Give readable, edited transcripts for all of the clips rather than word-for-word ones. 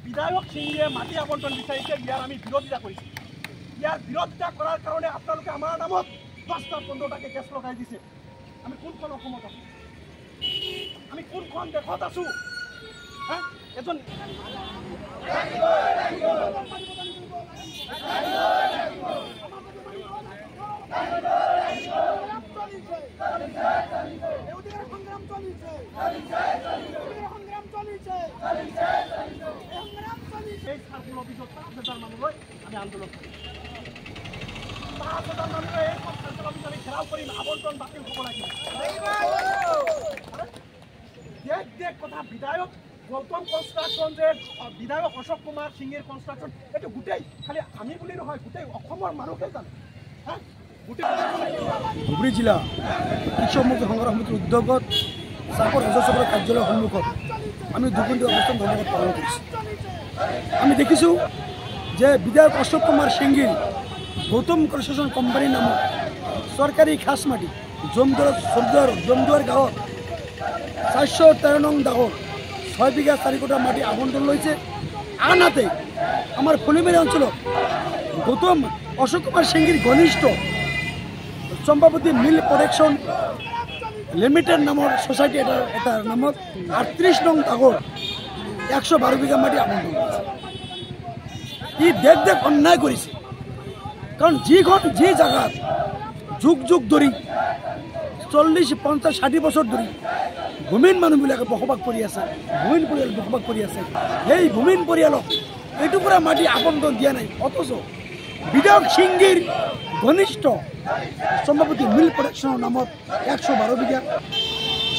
বিধায়ক সিংহে মাটি আবণ্টন বিচাৰিছে, ইয়াৰ আমি বিৰোধিতা কৰিছোঁ। ইয়াৰ বিৰোধিতা কৰাৰ কাৰণে আপোনালোকে আমাৰ নামত 10টা 15টাকে কেছ লগাই দিছে। আমি কোনখন অসমত আছোঁ? আমি কোনখন দেশত আছোঁ? এজন মানুহলৈ আমি আন্দোলন কৰিম। 5,000 মানুহে এই কাৰ্যালয় আমি ঘেৰাও কৰিম, আবণ্টন বাতিল হ'ব লাগিব। দেশ কথা বিধায়ক গৌতম কনষ্ট্ৰাকশ্যন যে বিধায়ক অশোক কুমাৰ সিংহেৰ কনষ্ট্ৰাকশ্যন, এইটো গোটেই খালি আমি বুলি নহয়, গোটেই অসমৰ মানুহে জানে। ধুবুৰী জিলা কৃষক মুক্তি সংগ্ৰাম সমিতিৰ উদ্যোগত চাপৰ সদস্যসকলৰ কাৰ্যালয়ৰ সন্মুখত আমি দুৰ্গন্ধি অৱস্থান ধৰ্মঘট পালন কৰিছোঁ। আমি দেখিছোঁ যে বিধায়ক অশোক কুমাৰ সিংহিৰ গৌতম কনষ্ট্ৰাকশ্যন কোম্পানীৰ নামত চৰকাৰী খাছ মাটি জমদুৱাৰ গাঁৱত 413 নং দাগৰ 6 বিঘা 4 কটা মাটি আবণ্টন লৈছে। আনহাতে আমাৰ ফলিমাৰী অঞ্চলত গৌতম অশোক কুমাৰ সিংহিৰ ঘনিষ্ঠ চম্পাৱতী মিল প্ৰডাকশ্যন লিমিটেড নামৰ ছ'চাইটি এটাৰ নামত 38 নং দাগৰ 112 বিঘা মাটি আবণ্টন কৰিছে। ই দেশ অন্যায় কৰিছে, কাৰণ যি জেগাত যুগ ধৰি 40, 50, 60 বছৰ ধৰি ভূমিহীন মানুহবিলাকে বসবাস কৰি আছে, ভূমিহীন পৰিয়াল বসবাস কৰি আছে, সেই ভূমিহীন পৰিয়ালক এইটুকুৰা মাটি আবণ্টন দিয়া নাই। অথচ বিধায়ক সিংহিৰ ঘনিষ্ঠ চম্পাৱতী মিল প্ৰডাকশ্যনৰ নামত 112 বিঘা,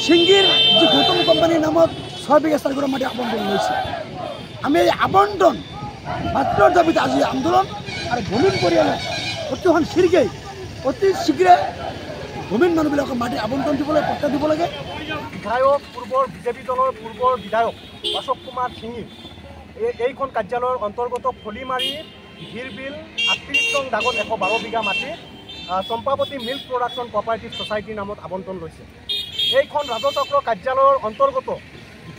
সিংহিৰ যি গৌতম কোম্পানীৰ নামত 6 বিঘা 4 কটা মাটি আবণ্টন লৈছে। আমি এই আবণ্টন মাত্ৰৰ দাবীত আজি আন্দোলন আৰু ভূমিহীন পৰিয়ালক অতি শীঘ্ৰে ভূমিহীন মানুহবিলাকক মাটি আবণ্টন দিবলৈ পত্ৰ দিব লাগে। বিধায়ক বিজেপি দলৰ পূৰ্বৰ বিধায়ক অশোক কুমাৰ সিংহি এইখন কাৰ্যালয়ৰ অন্তৰ্গত ফলিমাৰী হিৰবিল 38 নং দাগত 112 বিঘা মাটি চম্পাৱতী মিল্ক প্ৰডাকশ্যন কোঅপাৰেটিভ ছ'চাইটিৰ নামত আবণ্টন লৈছে। এইখন ৰাজচক্ৰ কাৰ্যালয়ৰ অন্তৰ্গত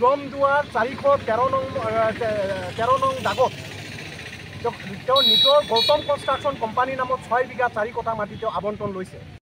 জমদুৱাৰ 413 নং দাগত তেওঁ নিজৰ গৌতম কনষ্ট্ৰাকশ্যন কোম্পানীৰ নামত 6 বিঘা 4 কটা মাটি তেওঁ আবণ্টন লৈছে।